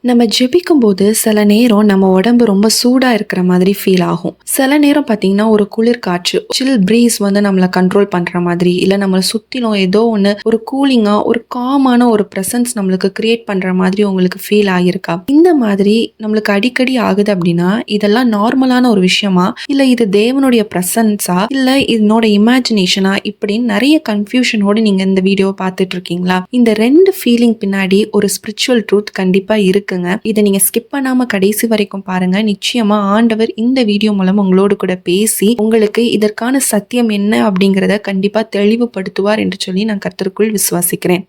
நம்ம ஜெபிக்கும்போது சில நேரம் நம்ம உடம்பு ரொம்ப சூடா இருக்கிற மாதிரி ஃபீல் ஆகும். சில நேரம் பார்த்தீங்கன்னா, ஒரு குளிர் காற்று, சில் ப்ரீஸ் வந்து நம்மள கண்ட்ரோல் பண்ற மாதிரி, இல்ல நம்மள சுத்திலும் ஏதோ ஒண்ணு ஒரு கூலிங்கா, ஒரு காமான ஒரு பிரசன்ஸ் நம்மளுக்கு கிரியேட் பண்ற மாதிரி உங்களுக்கு ஃபீல் ஆகியிருக்கா? இந்த மாதிரி நம்மளுக்கு அடிக்கடி ஆகுது அப்படின்னா, இதெல்லாம் நார்மலான ஒரு விஷயமா? இல்ல இது தேவனுடைய பிரசன்ஸா? இல்ல இதனோட இமேஜினேஷனா? இப்படின்னு நெறைய கன்ஃப்யூஷனோட நீங்க இந்த வீடியோவ பார்த்துட்டு இருக்கீங்களா? இந்த 2 ஃபீலிங் பின்னாடி ஒரு ஸ்பிரிச்சுவல் ட்ரூத் கண்டிப்பா இருக்குங்க. இதை நீங்க ஸ்கிப் பண்ணாம கடைசி வரைக்கும் பாருங்க. நிச்சயமா ஆண்டவர் இந்த வீடியோ மூலம் உங்களோடு கூட பேசி உங்களுக்கு இதற்கான சத்தியம் என்ன அப்படிங்கறத கண்டிப்பா தெளிவுபடுத்துவார் என்று சொல்லி நான் கர்த்தருக்குள் விசுவாசிக்கிறேன்.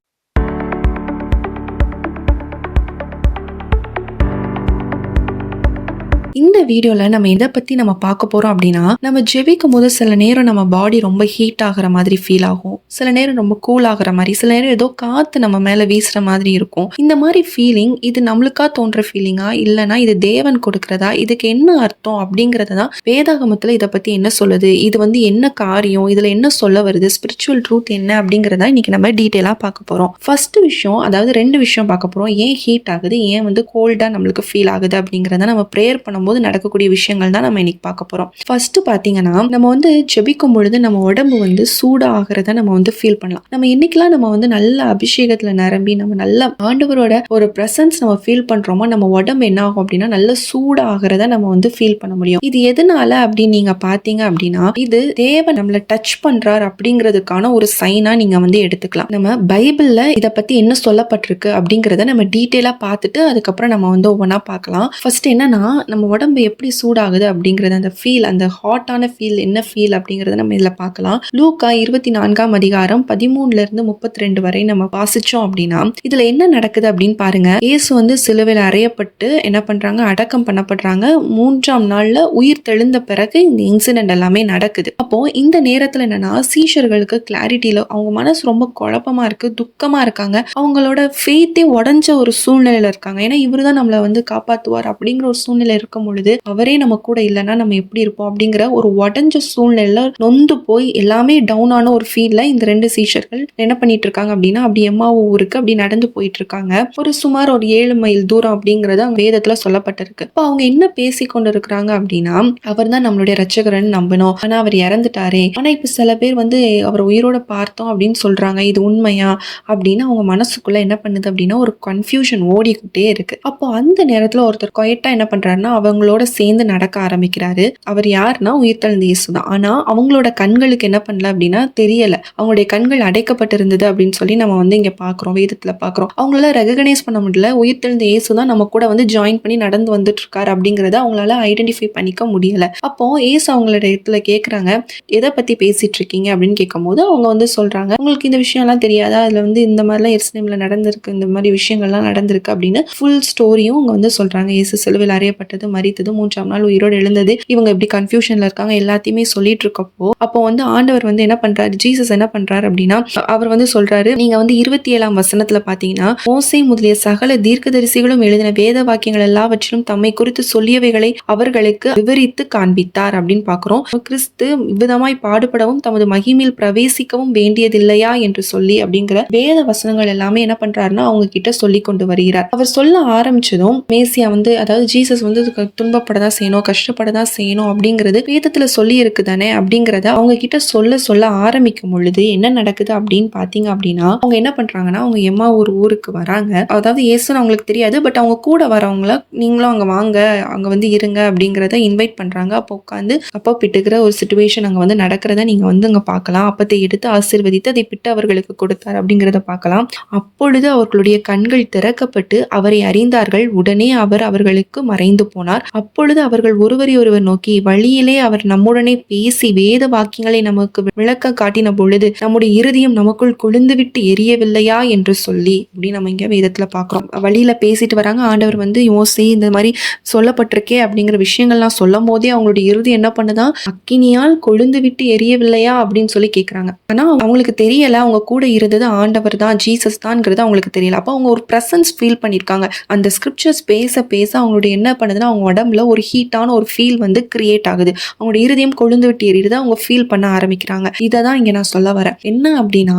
இந்த வீடியோல நம்ம எதை பத்தி நம்ம பார்க்க போறோம் அப்படின்னா, நம்ம ஜெபிக்கும் போது சில நேரம் நம்ம பாடி ரொம்ப ஹீட் ஆகுற மாதிரி ஃபீல் ஆகும். சில நேரம் ரொம்ப கூல் ஆகுற மாதிரி, சில நேரம் ஏதோ காத்து நம்ம மேல வீசுற மாதிரி இருக்கும். இந்த மாதிரி ஃபீலிங் இது நம்மளுக்கா தோன்ற ஃபீலிங்கா, இல்லனா இது தேவன் கொடுக்கிறதா, இதுக்கு என்ன அர்த்தம் அப்படிங்கறத தான் வேதாகமத்துல இதை பத்தி என்ன சொல்லுது, இது வந்து என்ன காரியம், இதுல என்ன சொல்ல வருது, ஸ்பிரிச்சுவல் ட்ரூத் என்ன அப்படிங்கறத இன்னைக்கு நம்ம டீடைலா பார்க்க போறோம். ஃபர்ஸ்ட் விஷயம், அதாவது 2 விஷயம் பார்க்க போறோம். ஏன் ஹீட் ஆகுது, ஏன் வந்து கோல்டா நம்மளுக்கு ஃபீல் ஆகுது அப்படிங்கறத நம்ம ப்ரேயர் பண்ணும்போது நடக்கக்கூடிய விஷயங்கள் தான் நம்ம இன்னைக்கு பார்க்க போறோம். ஃபர்ஸ்ட் பாத்தீங்கன்னா, நம்ம வந்து ஜெபிக்கும் பொழுது நம்ம உடம்பு வந்து சூடா ஆகிறத நம்ம வந்து ஃபீல் பண்ணலாம். நம்ம என்னைக்கெல்லாம் நம்ம வந்து நல்ல அபிஷேகத்துல நிரம்பி நம்ம நல்ல ஆண்டவரோட ஒரு பிரசன்ஸ் நம்ம ஃபீல் பண்றோமோ, நம்ம உடம்பு என்ன ஆகும் அப்படின்னா நல்ல சூடா ஆகிறத நம்ம வந்து ஃபீல் பண்ண முடியும். இது எதனால அப்படின்னு நீங்க பாத்தீங்க அப்படின்னா, இது தேவன் நம்மள டச் பண்றார் அப்படிங்கிறதுக்கான ஒரு சைனா நீங்க வந்து எடுத்துக்கலாம். நம்ம பைபிள்ல இத பத்தி என்ன சொல்லப்பட்டிருக்கு அப்படிங்கறத நம்ம டீடைலா பார்த்துட்டு அதுக்கப்புறம் நம்ம வந்து ஒவ்வொன்றா பார்க்கலாம். ஃபர்ஸ்ட் என்னன்னா, நம்ம உடம்பு எப்படி சூடாகுது அப்படிங்கறது, அந்த ஃபீல், அந்த ஹாட்டான ஃபீல் என்ன ஃபீல் அப்படிங்கறத நம்ம இதுல பார்க்கலாம். லூக்கா 24ஆம் அதிகாரம் 13ல இருந்து 32 வரை நம்ம வாசிச்சோம் அப்படின்னா, இதுல என்ன நடக்குது அப்படின்னு பாருங்க. இயேசு வந்து சிலுவையில் அறையப்பட்டு என்ன பண்றாங்க, அடக்கம் பண்ணப்படுறாங்க. 3ஆம் நாள்ல உயிர் தெழுந்த பிறகு இந்த இன்சிடென்ட் எல்லாமே நடக்குது. அப்போ இந்த நேரத்துல என்னன்னா, சீஷர்களுக்கு கிளாரிட்டியில அவங்க மனசு ரொம்ப குழப்பமா இருக்கு, துக்கமா இருக்காங்க. அவங்களோட ஃபெய்த்தே உடைஞ்ச ஒரு சூழ்நிலையில இருக்காங்க. ஏன்னா இவருதான் நம்மளை வந்து காப்பாத்துவார் அப்படிங்கிற ஒரு சூழ்நிலை இருக்கும் பொழுது அவரே நம்ம கூட இல்லைன்னா நம்ம எப்படி இருப்போம் அப்படிங்கிற ஒரு உடஞ்ச சூழ்நிலையில நொந்து போய் எல்லாமே டவுன் ஆன ஒரு ஃபீல்ல இந்த 2 சீஷர்கள் என்ன பண்ணிட்டு இருக்காங்க அப்படின்னா, அப்படி எம்மாவு ஊருக்கு அப்படி நடந்து போயிட்டு இருக்காங்க. ஒரு சுமார் ஒரு 7 மைல் தூரம் அப்படிங்கறது அங்க வேதத்துல சொல்லப்பட்டிருக்கு. இப்போ அவங்க என்ன பேசி கொண்டு இருக்கிறாங்க அப்படின்னா, அவர் தான் நம்மளுடைய ரட்சகரன் நம்பணும், ஆனா அவர் இறந்துட்டாரே, ஆனா இப்ப சில பேர் வந்து அவர் உயிரோட பார்த்தோம் அப்படின்னு சொல்றாங்க, இது உண்மையா அப்படின்னு அவங்க மனசுக்குள்ள என்ன பண்ணுது அப்படின்னா ஒரு கன்ஃபியூஷன் ஓடிக்கிட்டே இருக்கு. அப்போ அந்த நேரத்துல ஒருத்தர் குவைட்டா என்ன பண்றாருன்னா அவங்களோட சேர்ந்து நடக்க ஆரம்பிக்கிறாரு. அவர் யாருன்னா உயிர்த்தெழுந்த இயேசு தான். ஆனா அவங்களோட கண்களுக்கு என்ன பண்ணல அப்படின்னா தெரியல, அவங்களுடைய கண்கள் அடைக்கப்பட்டிருந்தது அப்படின்னு சொல்லி நம்ம வந்து இங்க பாக்குறோம், வேதத்துல பாக்குறோம். அவங்களால ரெகக்னைஸ் பண்ண முடியல, உயிர்த்தெழுந்த இயேசு தான் நம்ம கூட வந்து ஜாயின் பண்ணி நடந்து வந்துட்டு இருக்காரு அப்படிங்கறத அவங்களால ஐடென்டிஃபை பண்ணிக்க முடியல. அப்போ இயேசு அவங்களோட இடத்துல கேக்குறாங்க, எதை பத்தி பேசிட்டு இருக்கீங்க அப்படின்னு கேட்கும் போது அவங்க வந்து சொல்றாங்க, உங்களுக்கு இந்த விஷயம் எல்லாம் தெரியாதா, அதுல வந்து இந்த மாதிரிலாம் எருசலேம்ல நடந்திருக்கு, இந்த மாதிரி விஷயங்கள்லாம் நடந்திருக்கு அப்படின்னு ஃபுல் ஸ்டோரியும் அவங்க வந்து சொல்றாங்க. இயேசு சிலுவையில் அறையப்பட்டது, மரித்தது, 3ஆம் நாள் உயிரோடு எழுந்தது, இவங்க இப்படி கன்ஃபியூஷன்ல இருக்காங்க, எல்லாத்தையுமே சொல்லிட்டு இருக்கப்போ அப்போ வந்து ஆண்டவர் வந்து என்ன பண்றாரு, ஜீசஸ் என்ன பண்றாரு அப்படின்னா, அவர் வந்து சொல்றாரு, நீங்க வந்து 27ஆம் வசனத்துல பாத்தீங்கன்னா, மோசே முதலிய சகல தீர்க்கதரிசிகளும் எழுதின வேத வாக்கியங்கள் எல்லாவற்றிலும் தம்மை குறித்து சொல்லியவைகளை அவர்களுக்கு விவரித்து காண்பித்தார் அப்படின்னு பாக்குறோம். கிறிஸ்து விதமாய் பாடுபடவும் தமது மகிமையில் பிரவேசிக்கவும் வேண்டியதில்லையா என்று சொல்லி அப்படிங்கிற வேத வசனங்கள் எல்லாமே என்ன பண்றாருன்னா அவங்க கிட்ட சொல்லி கொண்டு வருகிறார். அவர் சொல்ல ஆரம்பிச்சதும் மேசியா வந்து, அதாவது ஜீசஸ் வந்து துன்பப்படதான் செய்யணும், கஷ்டப்படதான் செய்யணும் அப்படிங்கிறது வேதத்துல சொல்லி இருக்குதானே அப்படிங்கறத அவங்க கிட்ட சொல்ல ஆரம்பிக்கும் பொழுது என்ன நடக்குது அப்படின்னு பாத்தீங்க அப்படின்னா, அவங்க என்ன பண்றாங்கன்னா அவங்க எம்மா ஊருக்கு வராங்க. அதாவது இயேசுன்னு அவங்களுக்கு தெரியாது, பட் அவங்க கூட வரவங்கள நீங்களும் அங்க வாங்க, அங்க வந்து இருங்க அப்படிங்கறத இன்வைட் பண்றாங்க. அப்போ உட்காந்து அப்போ பிட்டுக்கிற ஒரு சிச்சுவேஷன் அங்க வந்து நடக்கிறத நீங்க வந்து அங்க பார்க்கலாம். அப்பத்தை எடுத்து ஆசீர்வதித்து அதை பிட்டு அவர்களுக்கு கொடுத்தார் அப்படிங்கறத பார்க்கலாம். அப்பொழுது அவர்களுடைய கண்கள் திறக்கப்பட்டு அவரை அறிந்தார்கள். உடனே அவர் அவர்களுக்கு மறைந்து போனார். அப்பொழுது அவர்கள் ஒருவரை ஒருவர் நோக்கி, வழியிலே அவர் நம்முடனே பேசி வேத வாக்கியங்களை நமக்கு விளக்க காட்டின பொழுது நம்முடைய இருதயம் நமக்குள் கொழுந்து விட்டு எரியவில்லையா என்று சொல்லி அப்படி நம்ம இங்க வேதத்துல பாக்குறோம். வழியில பேசிட்டு வராங்க. ஆண்டவர் வந்து யோசி இந்த மாதிரி சொல்லப்பட்டிருக்கே அப்படிங்கிற விஷயங்கள்லாம் சொல்லும் போதே அவங்களுடைய இருதயம் என்ன பண்ணுதான், அக்கினியால் கொழுந்து விட்டு எரியவில்லையா அப்படின்னு சொல்லி கேட்கறாங்க. ஆனா அவங்களுக்கு தெரியல, அவங்க கூட இருந்தது ஆண்டவர் தான், ஜீசஸ் தான்ங்கிறது அவங்களுக்கு தெரியல. அப்போ அவங்க ஒரு பிரசன்ஸ் ஃபீல் பண்ணிருக்காங்க. அந்த ஸ்கிரிப்சர்ஸ் பேச அவங்களுடைய என்ன பண்ணுதுன்னா அவங்க உடம்புல ஸ்டோன்ல ஒரு ஹீட்டான ஒரு ஃபீல் வந்து கிரியேட் ஆகுது. அவங்களோட இருதயம் கொழுந்து விட்டு எரியுது. அவங்க ஃபீல் பண்ண ஆரம்பிக்கிறாங்க. இதை தான் இங்க நான் சொல்ல வரேன். என்ன அப்படின்னா,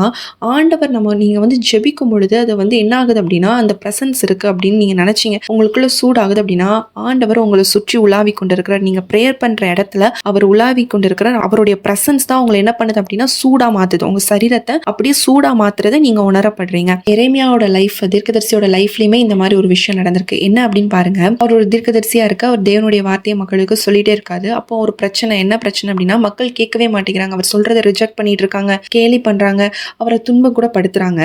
ஆண்டவர் நீங்க வந்து ஜெபிக்கும் பொழுது அது வந்து என்ன ஆகுது அப்படின்னா, அந்த பிரசன்ஸ் இருக்கு அப்படின்னு நீங்க நினைச்சீங்க, உங்களுக்குள்ள சூடாகுது அப்படின்னா, ஆண்டவர் உங்களை சுற்றி உலாவி கொண்டிருக்கிறார். நீங்க பிரேயர் பண்ற இடத்துல அவர் உலாவி கொண்டிருக்கிறார். அவருடைய பிரசன்ஸ் தான் உங்களை என்ன பண்ணுது அப்படின்னா சூடா மாத்துது. உங்க சரீரத்தை அப்படியே சூடா மாத்துறதை நீங்க உணரப்படுறீங்க. எரேமியாவோட லைஃப், தீர்க்கதரிசியோட லைஃப்லயுமே இந்த மாதிரி ஒரு விஷயம் நடந்திருக்கு. என்ன அப்படின்னு பாருங்க. அவர் ஒரு தீர்க்கதரிசியா இருக்க, அவர் தேவனுடைய வார்த்தையை மக்களுக்கு சொல்லிட்டே இருக்காரு. அப்போ ஒரு பிரச்சனை, என்ன பிரச்சனை அப்படின்னா, மக்கள் கேட்கவே மாட்டேங்கிறாங்க. அவர் சொல்றதை ரிஜெக்ட் பண்ணிட்டு இருக்காங்க, கேலி பண்றாங்க, அவரை துன்பம் கூட படுத்துறாங்க.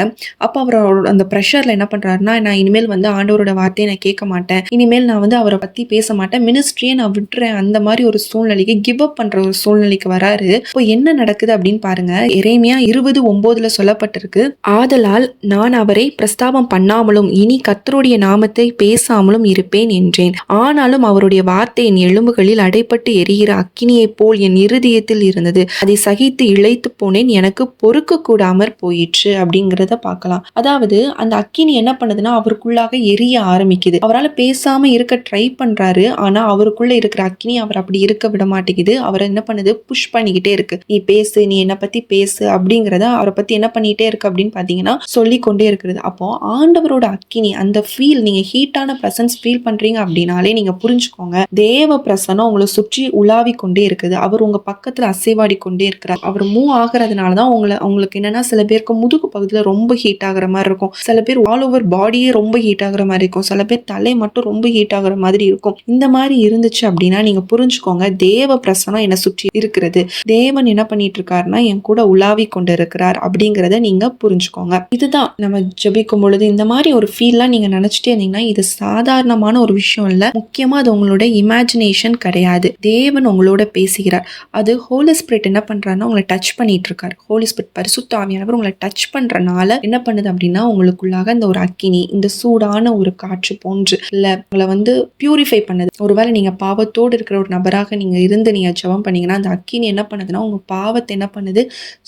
அப்போ அவர் அந்த ப்ரெஷர்ல என்ன பண்றாருன்னா, நான் இனிமேல் வந்து ஆண்டவரோட வார்த்தையை நான் கேட்க மாட்டேன், இனிமேல் நான் வந்து அவரை பத்தி பேச மாட்டேன், மினிஸ்ட்ரியை நான் விட்டுறேன், அந்த மாதிரி ஒரு சூழ்நிலைக்கு, கிவ் அப் பண்ற ஒரு சூழ்நிலைக்கு வராரு. இப்போ என்ன நடக்குது அப்படின்னு பாருங்க. எரேமியா 20:9 சொல்லப்பட்டிருக்கு, ஆதலால் நான் அவரை பிரஸ்தாபம் பண்ணாமலும் இனி கர்த்தருடைய நாமத்தை பேசாமலும் இருப்பேன் என்றேன். ஆனாலும் அவருடைய வார்த்தை என் எலும்புகளில் அடைப்பட்டு எரிகிற அக்கினியைப் போல் என் இருதயத்தில் இருந்தது. அதை சகித்து இளைத்து போனேன், எனக்கு பொறுக்க கூடாமற் போயிற்று அப்படிங்கிறத பார்க்கலாம். அதாவது அந்த அக்கினி என்ன பண்ணுதுன்னா அவருக்குள்ளாக எரிய ஆரம்பிக்குது. அவரால் பேசாம இருக்க ட்ரை பண்றாரு. ஆனா அவருக்குள்ள இருக்கிற அக்கினி அவர் அப்படி இருக்க விட மாட்டேங்குது. அவரை என்ன பண்ணுது, புஷ் பண்ணிக்கிட்டே இருக்கு. நீ பேசு, நீ என்ன பத்தி பேசு அப்படிங்கிறத அவரை பத்தி என்ன பண்ணிட்டே இருக்கு அப்படின்னு பாத்தீங்கன்னா சொல்லிக்கொண்டே இருக்கிறது. அப்போ ஆண்டவரோட அக்கினி, அந்த ஃபீல், நீங்க ஹீட்டான பிரசன்ஸ் ஃபீல் பண்றீங்க அப்படின்னாலே நீங்க புரிஞ்சுக்கோங்க, தேவ பிரசனம் உங்களை சுற்றி உலாவி கொண்டே இருக்குது. அவர் உங்க பக்கத்துல அசைவாடி கொண்டே இருக்கிறார். அவர் மூவ் ஆகுறதுனாலதான் உங்களுக்கு என்னன்னா, சில பேருக்கு முதுகு பகுதியில ரொம்ப ஹீட் ஆகுற மாதிரி இருக்கும், சில பேர் ஆல் ஓவர் பாடியே ரொம்ப ஹீட் ஆகுற மாதிரி இருக்கும், சில பேர் தலை மட்டும் ரொம்ப ஹீட் ஆகுற மாதிரி இருக்கும். இந்த மாதிரி இருந்துச்சு அப்படின்னா நீங்க புரிஞ்சுக்கோங்க, தேவ பிரசனம் என்னை சுற்றி இருக்கிறது, தேவன் என்ன பண்ணிட்டு இருக்காருன்னா என் கூட உலாவி கொண்டு இருக்கிறார் அப்படிங்கிறத நீங்க புரிஞ்சுக்கோங்க. இதுதான் நம்ம ஜெபிக்கும் பொழுது இந்த மாதிரி ஒரு ஃபீல்லாம் நீங்க நினைச்சிட்டே இருந்தீங்கன்னா இது சாதாரணமான ஒரு விஷயம் இல்ல. முக்கியமா அது உங்களோட இமேஜினேஷன் கிடையாது. தேவன் உங்களோட பேசுகிறார். அது ஹோலி ஸ்பிரிட் என்ன பண்றாருன்னா உங்களை டச் பண்ணிட்டு இருக்காரு. ஹோலி ஸ்பிரிட், பரிசுத்த ஆவியானவர் உங்களை டச் பண்றனால என்ன பண்ணுது அப்படின்னா உங்களுக்குள்ளாக இந்த ஒரு அக்கினி, இந்த சூடான ஒரு காற்று போன்று இல்ல உங்களை வந்து பியூரிஃபை பண்ணுது. ஒருவேளை நீங்க பாவத்தோடு இருக்கிற ஒரு நபராக நீங்க இருந்து நீங்க ஜெபம் பண்ணீங்கன்னா அந்த அக்கினி என்ன பண்ணுதுன்னா உங்க பாவத்தை என்ன பண்ணுது,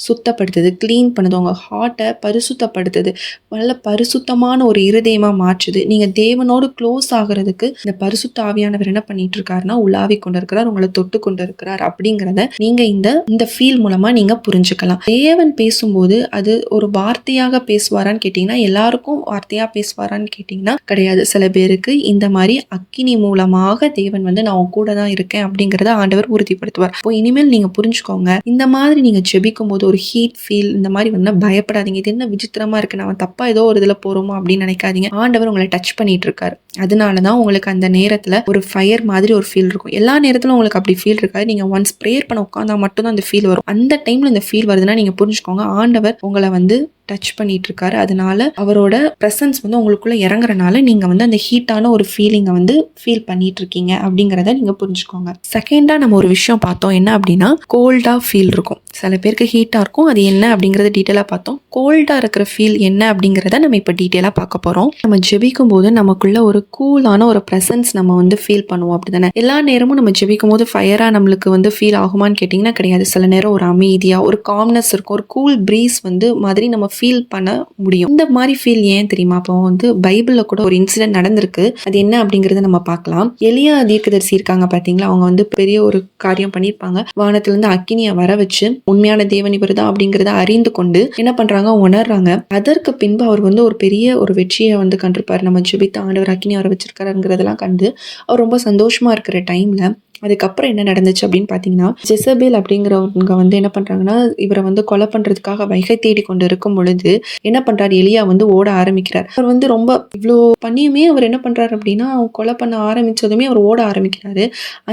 சுத்தப்படுத்துது, கிளீன் பண்ணுது, உங்க ஹார்ட்டை பரிசுத்தப்படுத்துது, நல்ல பரிசுத்தமான ஒரு இருதயமா மாற்றுது. நீங்க தேவனோடு க்ளோஸ் ஆகிறதுக்கு இந்த பரிசுத்த ஆவியானவர் என்ன பண்ணிட்டு இருக்காருன்னா உலாவி கொண்டு இருக்கிறார், உங்களை தொட்டு கொண்டு இருக்கிறார் அப்படிங்கிறத நீங்க இந்த ஃபீல் மூலமா நீங்க புரிஞ்சுக்கலாம். தேவன் பேசும்போது அது ஒரு வார்த்தையாக பேசுவாரான்னு கேட்டீங்கன்னா எல்லாருக்கும் வார்த்தையா பேசுவாரான்னு கேட்டீங்கன்னா கிடையாது. சில பேருக்கு இந்த மாதிரி அக்கினி மூலமாக தேவன் வந்து நான் உன் கூட தான் இருக்கேன் அப்படிங்கிறத ஆண்டவர் உறுதிப்படுத்துவார். இப்போ இனிமேல் நீங்க புரிஞ்சுக்கோங்க, இந்த மாதிரி நீங்க ஜெபிக்கும் போது ஒரு ஹீட் ஃபீல் இந்த மாதிரி வந்து பயப்படாதீங்க. இது என்ன விசித்திரமா இருக்கு, நம்ம தப்பா ஏதோ ஒரு இதுல போறோமோ அப்படின்னு நினைக்காதீங்க. ஆண்டவர் உங்களை டச் பண்ணிட்டு இருக்காரு. அதனாலதான் உங்களுக்கு அந்த நேரத்துல ஒரு ஃபயர் மாதிரி ஒரு ஃபீல் இருக்கும். எல்லா நேரத்திலும் உங்களுக்கு அப்படி ஃபீல் இருக்காது. நீங்க ஒன்ஸ் ப்ரேயர் பண்ண உட்காந்தா மட்டும்தான் அந்த ஃபீல் வரும். அந்த டைம்ல இந்த ஃபீல் வருதுன்னா நீங்க புரிஞ்சுக்கோங்க, ஆண்டவர் உங்களை வந்து டச் பண்ணிட்டு இருக்காரு. அதனால அவரோட பிரசன்ஸ் வந்து உங்களுக்குள்ள இறங்குறனால நீங்க வந்து அந்த ஹீட்டான ஒரு ஃபீலிங்கை வந்து ஃபீல் பண்ணிட்டு இருக்கீங்க அப்படிங்கிறத நீங்க புரிஞ்சுக்கோங்க. செகண்டா நம்ம ஒரு விஷயம் பார்த்தோம், என்ன அப்படின்னா கோல்டா ஃபீல் இருக்கும். சில பேருக்கு ஹீட்டா இருக்கும், அது என்ன அப்படிங்கறத டீட்டெயிலா பார்த்தோம். கோல்டா இருக்கிற ஃபீல் என்ன அப்படிங்கிறத நம்ம இப்ப டீட்டெயிலா பார்க்க போறோம். நம்ம ஜெபிக்கும் போது நமக்குள்ள ஒரு கூலான ஒரு பிரசன்ஸ் நம்ம வந்து ஃபீல் பண்ணுவோம், அப்படிதானே? எல்லா நேரமும் நம்ம ஜெபிக்கும் போது ஃபயரா நம்மளுக்கு வந்து ஃபீல் ஆகுமான்னு கேட்டீங்கன்னா கிடையாது. சில நேரம் ஒரு அமைதியா ஒரு காம்னஸ் இருக்கும், ஒரு கூல் ப்ரீஸ் வந்து மாதிரி நம்ம ஃபீல் பண்ண முடியும். இந்த மாதிரி ஃபீல் ஏன் தெரியுமா? அப்போ வந்து பைபிள்ல கூட ஒரு இன்சிடென்ட் நடந்திருக்கு. அது என்ன அப்படிங்கறத நம்ம பார்க்கலாம். எலியா தீர்க்கதரிசி இருக்காங்க பாத்தீங்களா, அவங்க வந்து பெரிய ஒரு காரியம் பண்ணியிருப்பாங்க. வானத்துல இருந்து அக்கினியை வர வச்சு உண்மையான தேவன் இவர் தான் அப்படிங்கறத அறிந்து கொண்டு என்ன பண்றாங்க, உணர்றாங்க. அதற்கு பின்பு அவர் வந்து ஒரு பெரிய ஒரு வெற்றியை வந்து கண்டிருப்பாரு. நம்ம ஜெபித்த ஆண்டவர் அக்கினி வர வச்சிருக்காருங்கிறதெல்லாம் கண்டு அவர் ரொம்ப சந்தோஷமா இருக்கிற டைம்ல அதுக்கப்புறம் என்ன நடந்துச்சு அப்படின்னு பார்த்தீங்கன்னா, ஜெசபேல் அப்படிங்கிறவங்க வந்து என்ன பண்ணுறாங்கன்னா, இவரை வந்து கொலை பண்ணுறதுக்காக வைகை தேடி கொண்டு இருக்கும் பொழுது என்ன பண்ணுறாரு, எலியா வந்து ஓட ஆரம்பிக்கிறார். அவர் வந்து ரொம்ப இவ்வளோ பண்ணியுமே அவர் என்ன பண்ணுறாரு அப்படின்னா, கொலை பண்ண ஆரம்பித்ததுமே அவர் ஓட ஆரம்பிக்கிறாரு.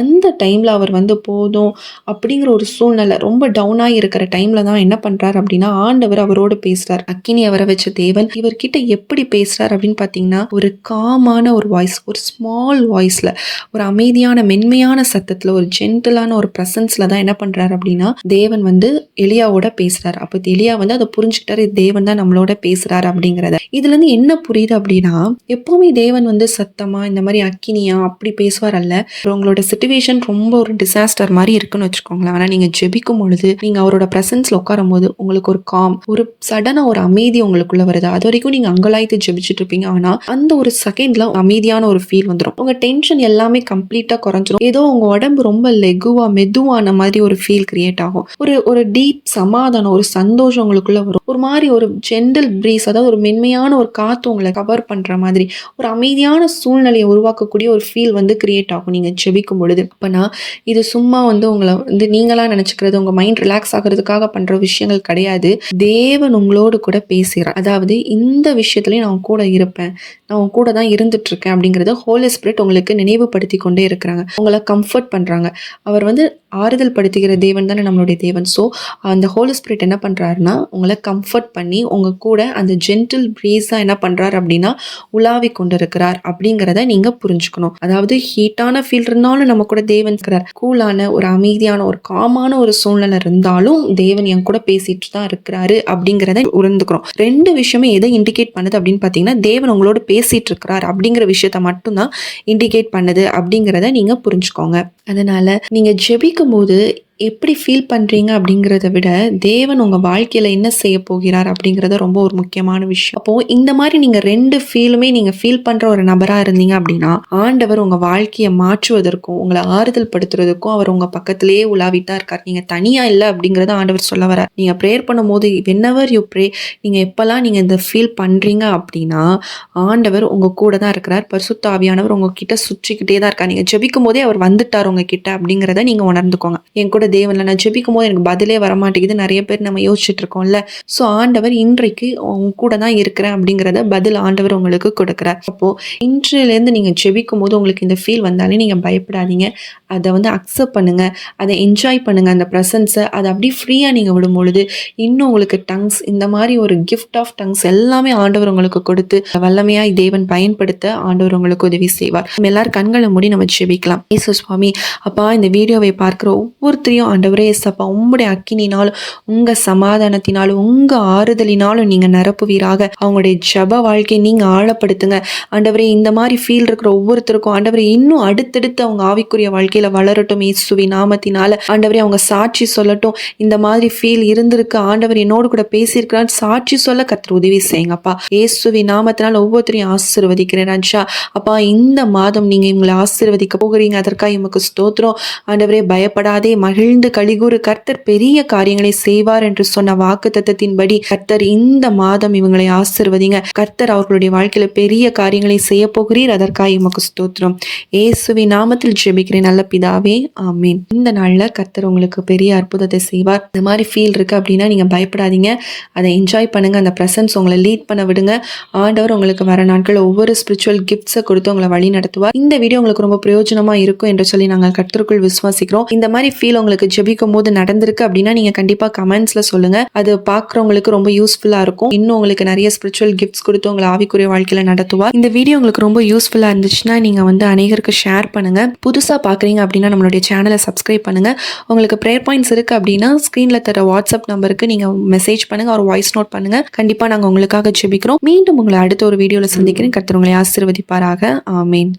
அந்த டைமில் அவர் வந்து போதும் அப்படிங்கிற ஒரு சூழ்நிலை ரொம்ப டவுனாகி இருக்கிற டைமில் தான் என்ன பண்ணுறாரு அப்படின்னா, ஆண்டவர் அவரோடு பேசுகிறார். அக்கினி அவரை வச்ச தேவன் இவர்கிட்ட எப்படி பேசுகிறார் அப்படின்னு பார்த்தீங்கன்னா, ஒரு காமான ஒரு வாய்ஸ், ஒரு ஸ்மால் வாய்ஸில், ஒரு அமைதியான மென்மையான சத்தத்துல, ஒரு ஜென்டிலான ஒரு பிரசன்ஸ்ல தான் என்ன பண்றாரு அப்படின்னா, தேவன் வந்து எலியாவோட பேசுறாரு. அப்ப எலியா வந்து அத புரிஞ்சுக்கிட்டாரு, தேவன் தான் நம்மளோட பேசுறாரு அப்படிங்கிறத. இதுல இருந்து என்ன புரியுது அப்படின்னா, எப்பவுமே தேவன் வந்து சத்தமா இந்த மாதிரி அக்கினியா அப்படி பேசுவார் அல்ல. உங்களோட சிச்சுவேஷன் ரொம்ப ஒரு டிசாஸ்டர் மாதிரி இருக்குன்னு வச்சுக்கோங்களேன். ஆனா நீங்க ஜெபிக்கும் பொழுது, நீங்க அவரோட பிரசன்ஸ்ல உட்காரும் போது உங்களுக்கு ஒரு காம், ஒரு சடனா ஒரு அமைதி உங்களுக்குள்ள வருது. அது வரைக்கும் நீங்க அங்கலாய்த்து ஜெபிச்சுட்டு இருப்பீங்க. ஆனா அந்த ஒரு செகண்ட்ல அமைதியான ஒரு ஃபீல் வந்துடும். உங்க டென்ஷன் எல்லாமே கம்ப்ளீட்டா குறைஞ்சிரும். ஏதோ உங்க உடம்பு ரொம்ப லெகுவா மெதுவான மாதிரி ஒரு ஃபீல் கிரியேட் ஆகும். ஒரு ஒரு டீப் சமாதானம், ஒரு சந்தோஷம் உங்களுக்குள்ள வரும். ஒரு மாதிரி ஒரு ஜென்டில் பிரீஸ், அதாவது ஒரு மென்மையான ஒரு காத்து உங்களை கவர் பண்ற மாதிரி ஒரு அமைதியான சூழ்நிலையை உருவாக்கக்கூடிய ஒரு ஃபீல் வந்து கிரியேட் ஆகும் நீங்க ஜெபிக்கும் பொழுது. அப்பனா இது சும்மா வந்து உங்களை வந்து நீங்களா நினைச்சுக்கிறது, உங்க மைண்ட் ரிலாக்ஸ் ஆகிறதுக்காக பண்ற விஷயங்கள் கிடையாது. தேவன் உங்களோடு கூட பேசுகிறார். அதாவது இந்த விஷயத்துலயும் நான் கூட இருப்பேன், நான் உன் கூட தான் இருந்துட்டு இருக்கேன் அப்படிங்கறத ஹோலி ஸ்பிரிட் உங்களுக்கு நினைவுபடுத்தி கொண்டே இருக்கிறாங்க. உங்களை கம்ஃபர்ட் பண்றாங்க. அவர் வந்து ஆறுதல் படுத்துகிற தேவன் தானே நம்மளுடைய தேவன். ஸோ அந்த ஹோலி ஸ்பிரிட் என்ன பண்றாருன்னா, உங்களை கம்ஃபர்ட் பண்ணி உங்க கூட அந்த ஜென்டில் பிரீஸா என்ன பண்றாரு அப்படின்னா உலாவி கொண்டிருக்கிறார் அப்படிங்கிறத நீங்க புரிஞ்சுக்கணும். அதாவது ஹீட்டான ஃபீல் இருந்தாலும் நம்ம கூட தேவன் இருக்கிறார். கூலான ஒரு அமைதியான ஒரு காமான ஒரு சூழ்நிலை இருந்தாலும் தேவன் என் கூட பேசிட்டு தான் இருக்கிறாரு அப்படிங்கிறத உணர்ந்துக்கிறோம். ரெண்டு விஷயமே எதை இண்டிகேட் பண்ணுது அப்படின்னு பார்த்தீங்கன்னா, தேவன் உங்களோட பேசிட்டு இருக்கிறார் அப்படிங்கிற விஷயத்த மட்டும்தான் இண்டிகேட் பண்ணுது அப்படிங்கிறத நீங்க புரிஞ்சுக்கோங்க. அதனால நீங்க ஜெபிக்கும் போது எப்படி ஃபீல் பண்ணுறீங்க அப்படிங்கிறத விட தேவன் உங்கள் வாழ்க்கையில் என்ன செய்ய போகிறார் அப்படிங்கிறத ரொம்ப ஒரு முக்கியமான விஷயம். அப்போது இந்த மாதிரி நீங்கள் ரெண்டு ஃபீலுமே நீங்கள் ஃபீல் பண்ணுற ஒரு நபராக இருந்தீங்க அப்படின்னா, ஆண்டவர் உங்கள் வாழ்க்கையை மாற்றுவதற்கும் உங்களை ஆறுதல் படுத்துறதுக்கும் அவர் உங்கள் பக்கத்திலேயே உலாவிட்டா இருக்கார். நீங்கள் தனியாக இல்லை அப்படிங்கிறத ஆண்டவர் சொல்ல வரார். நீங்கள் ப்ரேயர் பண்ணும்போது வென்னவர் யூ ப்ரே, நீங்கள் எப்போல்லாம் நீங்கள் இந்த ஃபீல் பண்ணுறீங்க அப்படின்னா ஆண்டவர் உங்கள் கூட தான் இருக்கிறார். பரிசுத்த ஆவியானவர் உங்ககிட்ட சுற்றிக்கிட்டே தான் இருக்கார். நீங்கள் ஜெபிக்கும் போதே அவர் வந்துட்டார் உங்ககிட்ட அப்படிங்கிறத நீங்கள் உணர்ந்துக்கோங்க. என் கூட தேவன்ல நான் ஜெபிக்கும் போது எனக்கு பதிலே வரமாட்டேங்குது, நிறைய பேர் நம்ம யோசிச்சுட்டு இருக்கோம்ல. ஸோ ஆண்டவர் இன்றைக்கு உங்க கூட தான் இருக்கிறேன் அப்படிங்கிறத பதில் ஆண்டவர் உங்களுக்கு கொடுக்குறார். அப்போ இன்றையிலேருந்து நீங்க ஜெபிக்கும் போது உங்களுக்கு இந்த ஃபீல் வந்தாலே நீங்க பயப்படாதீங்க. அதை வந்து அக்செப்ட் பண்ணுங்க, அதை என்ஜாய் பண்ணுங்க, அந்த ப்ரெசன்ஸை அதை அப்படியே ஃப்ரீயாக நீங்கள் விடும்பொழுது இன்னும் உங்களுக்கு டங்ஸ், இந்த மாதிரி ஒரு கிஃப்ட் ஆஃப் டங்ஸ் எல்லாமே ஆண்டவர் உங்களுக்கு கொடுத்து வல்லமையாய் தேவன் பயன்படுத்த ஆண்டவர் உங்களுக்கு உதவி செய்வார். நம்ம எல்லாரும் கண்களை மூடி நம்ம ஜெபிக்கலாம். இயேசு சுவாமி, அப்பா, இந்த வீடியோவை பார்க்குற ஒவ்வொருத்தரையும் ஆண்டவரே ஏசப்பா உம்முடைய அக்கினினாலும் உங்க சமாதானத்தினாலும் உங்க ஆறுதலினாலும் நீங்க நிரப்புவீராக. அவங்களுடைய ஜப வாழ்க்கையை நீங்க ஆழப்படுத்துங்க ஆண்டவரே. இந்த மாதிரி ஃபீல் இருக்கிற ஒவ்வொருத்தருக்கும் ஆண்டவரே இன்னும் அடுத்தடுத்து அவங்க ஆவிக்குரிய வாழ்க்கையில வளரட்டும் இயேசுவி நாமத்தினால. ஆண்டவரே அவங்க சாட்சி சொல்லட்டும். இந்த மாதிரி ஃபீல் இருந்திருக்கு, ஆண்டவர் என்னோடு கூட பேசியிருக்கிறான்னு சாட்சி சொல்ல கர்த்தர் உதவி செய்யுங்கப்பா. இயேசுவி நாமத்தினால ஒவ்வொருத்தரையும் ஆசீர்வதிக்கிறேன் ராஜா. அப்பா, இந்த மாதம் நீங்க இவங்களை ஆசீர்வதிக்க போகிறீங்க, அதற்காக எமக்கு ஸ்தோத்திரம் ஆண்டவரே. பயப்படாதே, மகிழ்ந்து கலிகூறு, கர்த்தர் பெரிய காரியங்களை செய்வார் என்று சொன்ன வாக்குத்தத்தத்தின்படி கர்த்தர் இந்த மாதம் இவங்களை ஆசீர்வதிங்க. கர்த்தர் அவர்களுடைய வாழ்க்கையில பெரிய காரியங்களை செய்ய போகிறீர், அதற்காக எமக்கு ஸ்தோத்திரம். இயேசுவின் நாமத்தில் ஜெபிக்கிறேன் நல்ல பிதாவே, ஆமீன். இந்த நாள்ல கர்த்தர் உங்களுக்கு பெரிய அற்புதத்தை செய்வார். இந்த மாதிரி ஃபீல் இருக்கு அப்படின்னா நீங்க பயப்படாதீங்க, அதை என்ஜாய் பண்ணுங்க. அந்த பிரசன்ஸ் உங்களை லீட் பண்ண விடுங்க. ஆண்டவர் உங்களுக்கு வர நாட்கள் ஒவ்வொரு ஸ்பிரிச்சுவல் கிஃப்ட்ஸை கொடுத்து உங்களை வழி நடத்துவார். இந்த வீடியோ உங்களுக்கு ரொம்ப பிரயோஜனமா இருக்கும் என்று சொல்லி நாங்கள் கர்த்தருக்குள் விசுவாசிக்கிறோம். இந்த மாதிரி ஃபீல் உங்களுக்கு ஜெபிக்கும் போது நடந்திருக்கு அப்படின்னா நீங்க கண்டிப்பா கமெண்ட்ஸ்ல சொல்லுங்க. அது பாக்குறவங்களுக்கு ரொம்ப யூஸ்ஃபுல்லா இருக்கும். இன்னும் உங்களுக்கு நிறைய ஸ்பிரிச்சுவல் கிஃப்ட்ஸ் கொடுத்து உங்களை ஆவிக்குரிய வாழ்க்கையில நடத்துவார். இந்த வீடியோ உங்களுக்கு ரொம்ப யூஸ்ஃபுல்லா இருந்துச்சுன்னா நீங்க வந்து அநேகருக்கு ஷேர் பண்ணுங்க. புதுசா பாக்குறீங்க அப்படின்னா நம்மளுடைய சேனலை சப்ஸ்கிரைப் பண்ணுங்க. உங்களுக்கு ப்ரேயர் பாயிண்ட்ஸ் இருக்கு அப்படின்னா ஸ்கிரீன்ல தர வாட்ஸ்அப் நம்பருக்கு நீங்க மெசேஜ் பண்ணுங்க, ஒரு வாய்ஸ் நோட் பண்ணுங்க. கண்டிப்பா நாங்க உங்களுக்காக ஜெபிக்கிறோம். மீண்டும் உங்களை அடுத்த ஒரு வீடியோல சந்திக்கிறேன். கர்த்தர் உங்களை ஆசீர்வதிப்பாராக. ஆமீன்.